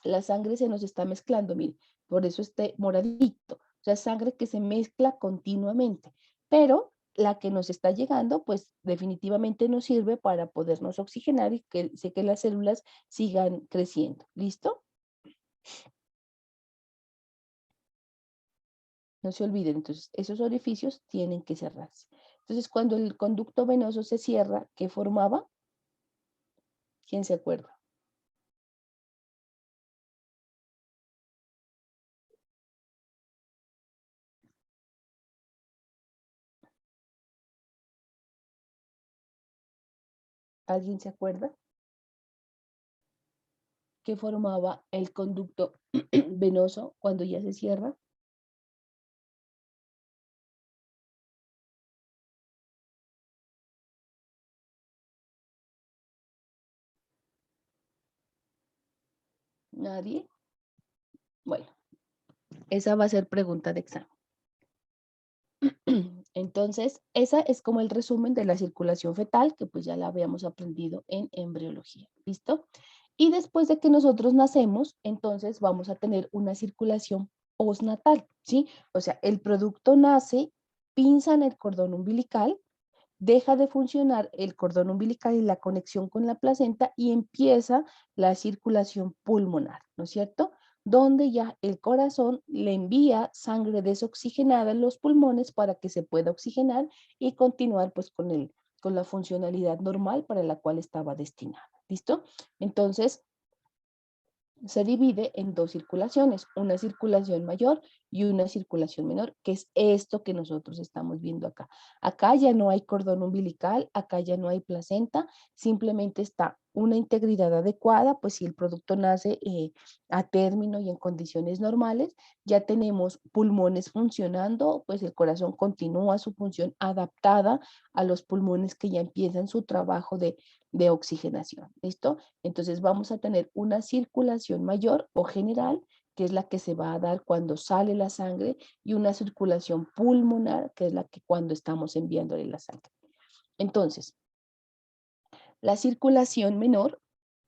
la sangre se nos está mezclando, mire, por eso este moradito, o sea, sangre que se mezcla continuamente, pero la que nos está llegando, pues definitivamente nos sirve para podernos oxigenar y que, sé que las células sigan creciendo. ¿Listo? No se olviden, entonces, esos orificios tienen que cerrarse. Entonces, cuando el conducto venoso se cierra, ¿qué formaba? ¿Quién se acuerda? ¿Alguien se acuerda? Que formaba el conducto venoso cuando ya se cierra. Nadie. Bueno, esa va a ser pregunta de examen. Entonces, esa es como el resumen de la circulación fetal, que pues ya la habíamos aprendido en embriología. ¿Listo? Y después de que nosotros nacemos, entonces vamos a tener una circulación postnatal, ¿sí? O sea, el producto nace, pinzan el cordón umbilical, deja de funcionar el cordón umbilical y la conexión con la placenta y empieza la circulación pulmonar, ¿no es cierto? Donde ya el corazón le envía sangre desoxigenada a los pulmones para que se pueda oxigenar y continuar pues con la funcionalidad normal para la cual estaba destinada. ¿Listo? Entonces, se divide en dos circulaciones, una circulación mayor y una circulación menor, que es esto que nosotros estamos viendo acá. Acá ya no hay cordón umbilical, acá ya no hay placenta, simplemente está una integridad adecuada, pues si el producto nace a término y en condiciones normales, ya tenemos pulmones funcionando, pues el corazón continúa su función adaptada a los pulmones que ya empiezan su trabajo de oxigenación. ¿Listo? Entonces vamos a tener una circulación mayor o general, que es la que se va a dar cuando sale la sangre, y una circulación pulmonar, que es la que cuando estamos enviándole la sangre. Entonces, la circulación menor,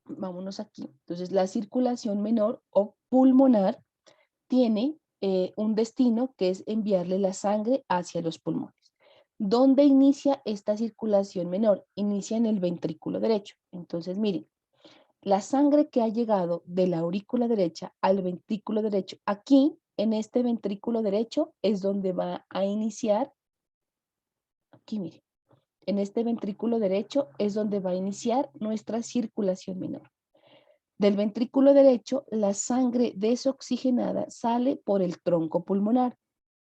vámonos aquí, entonces la circulación menor o pulmonar tiene un destino que es enviarle la sangre hacia los pulmones. ¿Dónde inicia esta circulación menor? Inicia en el ventrículo derecho. Entonces, miren, la sangre que ha llegado de la aurícula derecha al ventrículo derecho, aquí en este ventrículo derecho es donde va a iniciar, aquí mire, en este ventrículo derecho es donde va a iniciar nuestra circulación menor. Del ventrículo derecho, la sangre desoxigenada sale por el tronco pulmonar.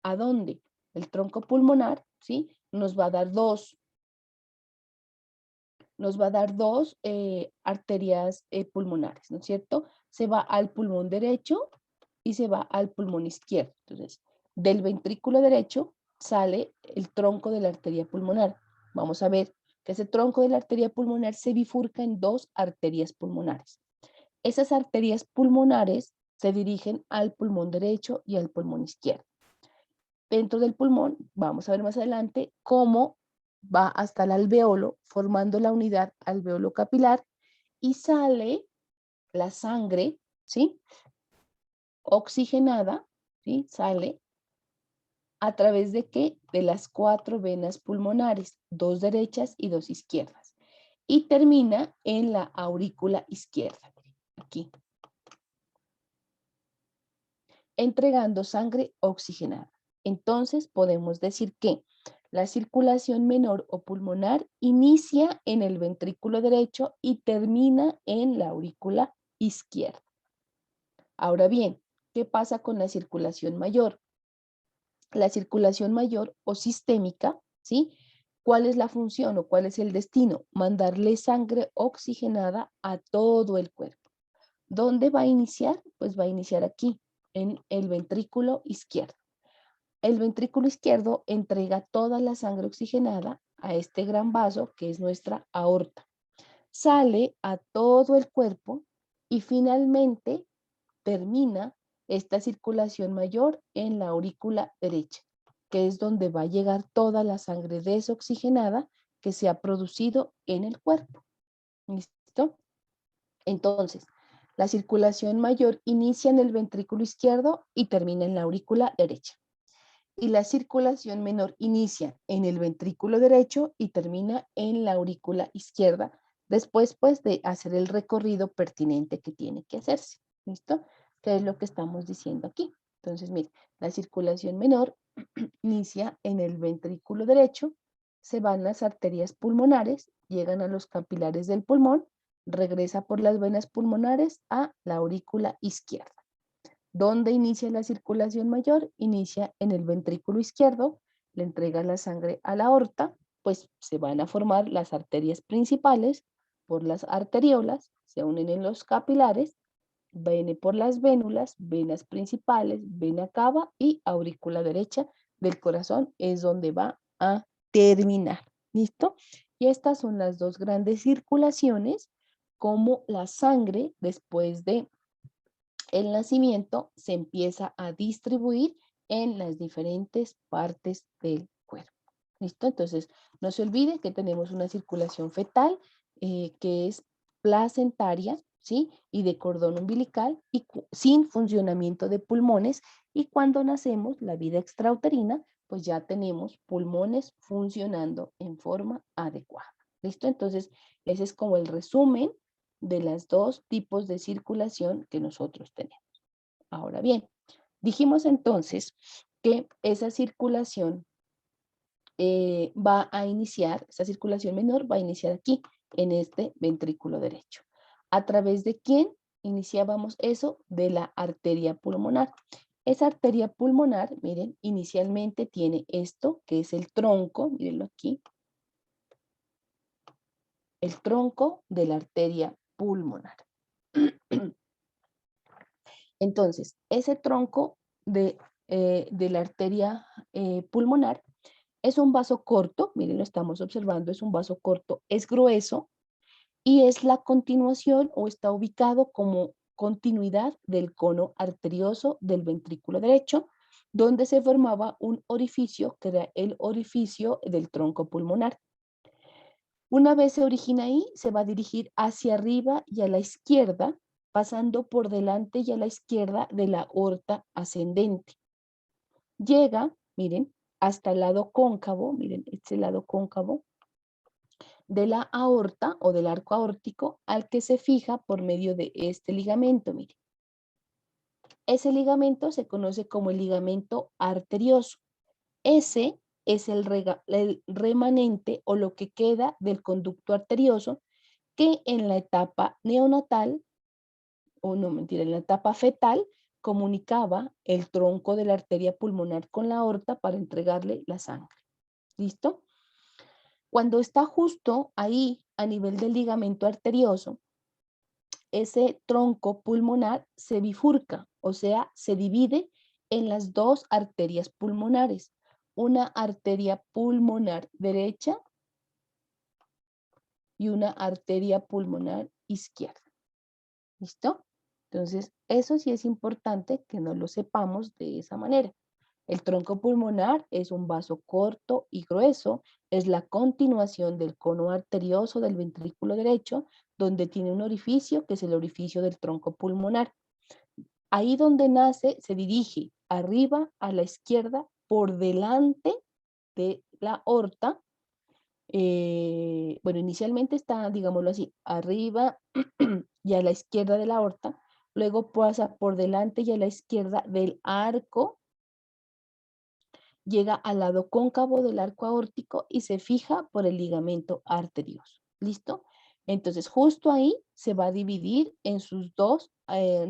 ¿A dónde? El tronco pulmonar, ¿sí? Nos va a dar dos arterias pulmonares, ¿no es cierto? Se va al pulmón derecho y se va al pulmón izquierdo. Entonces, del ventrículo derecho sale el tronco de la arteria pulmonar. Vamos a ver que ese tronco de la arteria pulmonar se bifurca en dos arterias pulmonares. Esas arterias pulmonares se dirigen al pulmón derecho y al pulmón izquierdo. Dentro del pulmón, vamos a ver más adelante cómo va hasta el alveolo, formando la unidad alveolo capilar y sale la sangre, ¿sí? Oxigenada, ¿sí? Sale a través de qué? De las 4 venas pulmonares, 2 derechas y 2 izquierdas. Y termina en la aurícula izquierda, aquí, entregando sangre oxigenada. Entonces podemos decir que la circulación menor o pulmonar inicia en el ventrículo derecho y termina en la aurícula izquierda. Ahora bien, ¿qué pasa con la circulación mayor? La circulación mayor o sistémica, ¿sí? ¿Cuál es la función o cuál es el destino? Mandarle sangre oxigenada a todo el cuerpo. ¿Dónde va a iniciar? Pues va a iniciar aquí, en el ventrículo izquierdo. El ventrículo izquierdo entrega toda la sangre oxigenada a este gran vaso que es nuestra aorta. Sale a todo el cuerpo y finalmente termina esta circulación mayor en la aurícula derecha, que es donde va a llegar toda la sangre desoxigenada que se ha producido en el cuerpo. ¿Listo? Entonces, la circulación mayor inicia en el ventrículo izquierdo y termina en la aurícula derecha. Y la circulación menor inicia en el ventrículo derecho y termina en la aurícula izquierda, después pues de hacer el recorrido pertinente que tiene que hacerse. ¿Listo? ¿Qué es lo que estamos diciendo aquí? Entonces, mire, la circulación menor inicia en el ventrículo derecho, se van las arterias pulmonares, llegan a los capilares del pulmón, regresa por las venas pulmonares a la aurícula izquierda. ¿Dónde inicia la circulación mayor? Inicia en el ventrículo izquierdo, le entrega la sangre a la aorta, pues se van a formar las arterias principales por las arteriolas, se unen en los capilares, viene por las vénulas, venas principales, vena cava y aurícula derecha del corazón es donde va a terminar. ¿Listo? Y estas son las dos grandes circulaciones, como la sangre después de el nacimiento se empieza a distribuir en las diferentes partes del cuerpo. ¿Listo? Entonces, no se olvide que tenemos una circulación fetal que es placentaria, ¿sí? Y de cordón umbilical y sin funcionamiento de pulmones. Y cuando nacemos, la vida extrauterina, pues ya tenemos pulmones funcionando en forma adecuada. ¿Listo? Entonces, ese es como el resumen de los dos tipos de circulación que nosotros tenemos. Ahora bien, dijimos entonces que esa circulación va a iniciar, esa circulación menor va a iniciar aquí, en este ventrículo derecho. ¿A través de quién iniciábamos eso? De la arteria pulmonar. Esa arteria pulmonar, miren, inicialmente tiene esto, que es el tronco, mírenlo aquí, el tronco de la arteria pulmonar. Entonces, ese tronco de la arteria pulmonar es un vaso corto, miren, lo estamos observando, es un vaso corto, es grueso y es la continuación o está ubicado como continuidad del cono arterioso del ventrículo derecho, donde se formaba un orificio que era el orificio del tronco pulmonar. Una vez se origina ahí, se va a dirigir hacia arriba y a la izquierda, pasando por delante y a la izquierda de la aorta ascendente. Llega, miren, hasta el lado cóncavo, miren, este lado cóncavo de la aorta o del arco aórtico al que se fija por medio de este ligamento, miren. Ese ligamento se conoce como el ligamento arterioso. Ese es el remanente o lo que queda del conducto arterioso que en la etapa neonatal, o no mentira, en la etapa fetal, comunicaba el tronco de la arteria pulmonar con la aorta para entregarle la sangre. ¿Listo? Cuando está justo ahí a nivel del ligamento arterioso, ese tronco pulmonar se bifurca, o sea, se divide en las dos arterias pulmonares, una arteria pulmonar derecha y una arteria pulmonar izquierda. ¿Listo? Entonces, eso sí es importante que no lo sepamos de esa manera. El tronco pulmonar es un vaso corto y grueso, es la continuación del cono arterioso del ventrículo derecho, donde tiene un orificio que es el orificio del tronco pulmonar. Ahí donde nace se dirige arriba a la izquierda por delante de la aorta. Bueno, inicialmente está, digámoslo así, arriba y a la izquierda de la aorta, luego pasa por delante y a la izquierda del arco, llega al lado cóncavo del arco aórtico y se fija por el ligamento arterioso. ¿Listo? Entonces, justo ahí se va a dividir en sus dos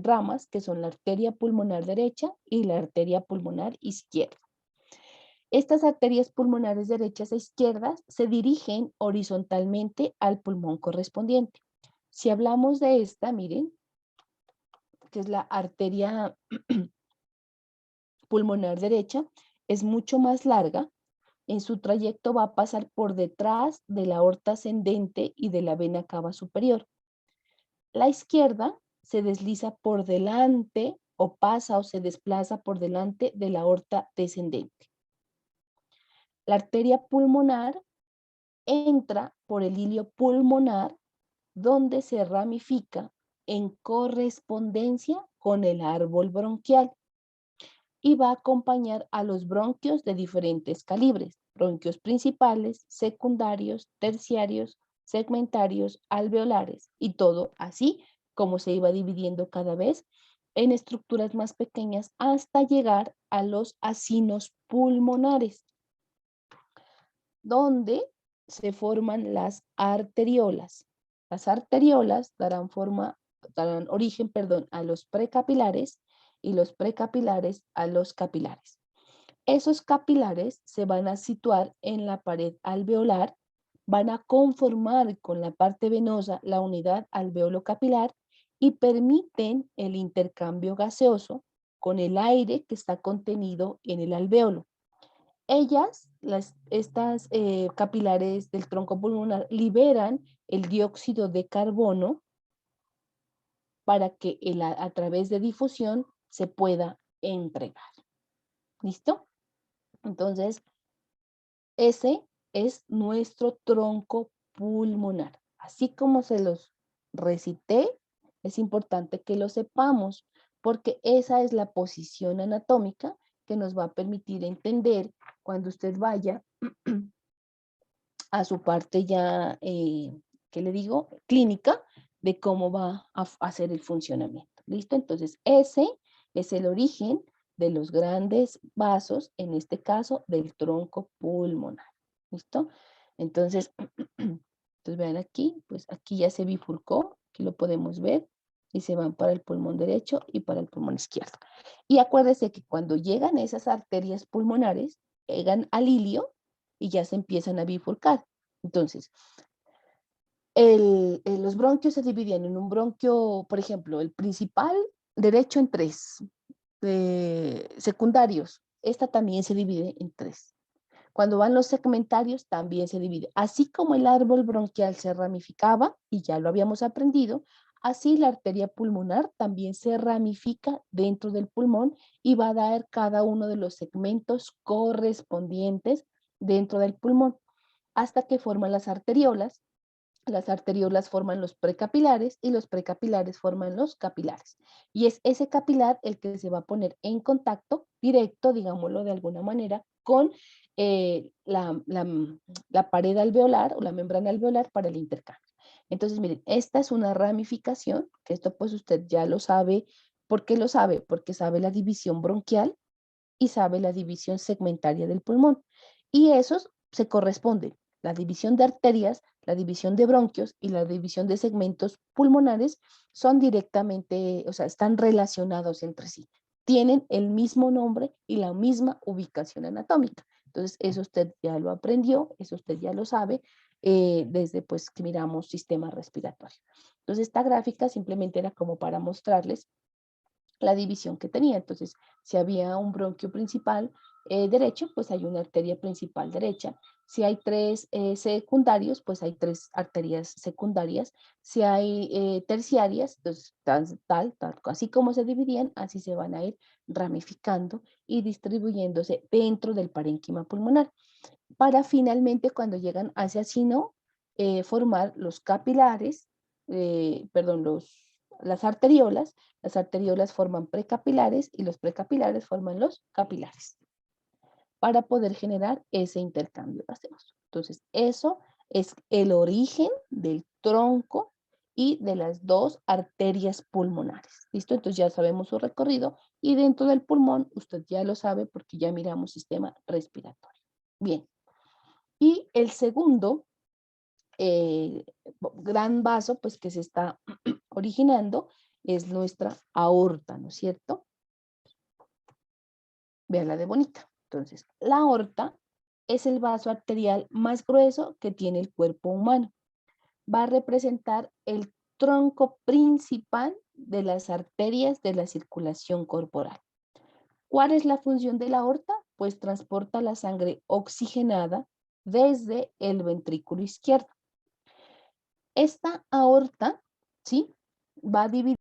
ramas, que son la arteria pulmonar derecha y la arteria pulmonar izquierda. Estas arterias pulmonares derechas e izquierdas se dirigen horizontalmente al pulmón correspondiente. Si hablamos de esta, miren, que es la arteria pulmonar derecha, es mucho más larga. En su trayecto va a pasar por detrás de la aorta ascendente y de la vena cava superior. La izquierda se desliza por delante o pasa o se desplaza por delante de la aorta descendente. La arteria pulmonar entra por el hilio pulmonar, donde se ramifica en correspondencia con el árbol bronquial y va a acompañar a los bronquios de diferentes calibres, bronquios principales, secundarios, terciarios, segmentarios, alveolares, y todo así como se iba dividiendo cada vez en estructuras más pequeñas hasta llegar a los acinos pulmonares, donde se forman las arteriolas. Las arteriolas darán origen, perdón, a los precapilares y los precapilares a los capilares. Esos capilares se van a situar en la pared alveolar, van a conformar con la parte venosa la unidad alveolo-capilar y permiten el intercambio gaseoso con el aire que está contenido en el alveolo. Estas capilares del tronco pulmonar liberan el dióxido de carbono para que a través de difusión se pueda entregar. ¿Listo? Entonces, ese es nuestro tronco pulmonar. Así como se los recité, es importante que lo sepamos porque esa es la posición anatómica que nos va a permitir entender cuando usted vaya a su parte ya, ¿qué le digo? Clínica, de cómo va a hacer el funcionamiento. ¿Listo? Entonces, ese es el origen de los grandes vasos, en este caso del tronco pulmonar. ¿Listo? Entonces, entonces vean aquí, pues aquí ya se bifurcó, aquí lo podemos ver, y se van para el pulmón derecho y para el pulmón izquierdo. Y acuérdense que cuando llegan esas arterias pulmonares, llegan al ilio y ya se empiezan a bifurcar. Entonces, los bronquios se dividen en un bronquio, por ejemplo, el principal derecho en 3, secundarios, esta también se divide en 3. Cuando van los segmentarios también se divide. Así como el árbol bronquial se ramificaba, y ya lo habíamos aprendido, así la arteria pulmonar también se ramifica dentro del pulmón y va a dar cada uno de los segmentos correspondientes dentro del pulmón, hasta que forman las arteriolas. Las arteriolas forman los precapilares y los precapilares forman los capilares. Y es ese capilar el que se va a poner en contacto directo, digámoslo de alguna manera, con la pared alveolar o la membrana alveolar para el intercambio. Entonces, miren, esta es una ramificación, que esto pues usted ya lo sabe. ¿Por qué lo sabe? Porque sabe la división bronquial y sabe la división segmentaria del pulmón. Y esos se corresponden, la división de arterias, la división de bronquios y la división de segmentos pulmonares son directamente, o sea, están relacionados entre sí. Tienen el mismo nombre y la misma ubicación anatómica. Entonces, eso usted ya lo aprendió, eso usted ya lo sabe, desde pues que miramos sistema respiratorio. Entonces, esta gráfica simplemente era como para mostrarles la división que tenía. Entonces, si había un bronquio principal, derecho, pues hay una arteria principal derecha. Si hay tres secundarios, pues hay tres arterias secundarias. Si hay terciarias, pues así como se dividían, así se van a ir ramificando y distribuyéndose dentro del parénquima pulmonar, para finalmente cuando llegan hacia sino, formar los capilares, perdón, las arteriolas forman precapilares y los precapilares forman los capilares para poder generar ese intercambio gaseoso. Entonces, eso es el origen del tronco y de las dos arterias pulmonares. ¿Listo? Entonces ya sabemos su recorrido y dentro del pulmón, usted ya lo sabe porque ya miramos sistema respiratorio. Bien. Y el segundo gran vaso, pues que se está originando es nuestra aorta, ¿no es cierto? Veanla de bonita. Entonces, la aorta es el vaso arterial más grueso que tiene el cuerpo humano. Va a representar el tronco principal de las arterias de la circulación corporal. ¿Cuál es la función de la aorta? Pues transporta la sangre oxigenada desde el ventrículo izquierdo. Esta aorta, ¿sí? Va a dividir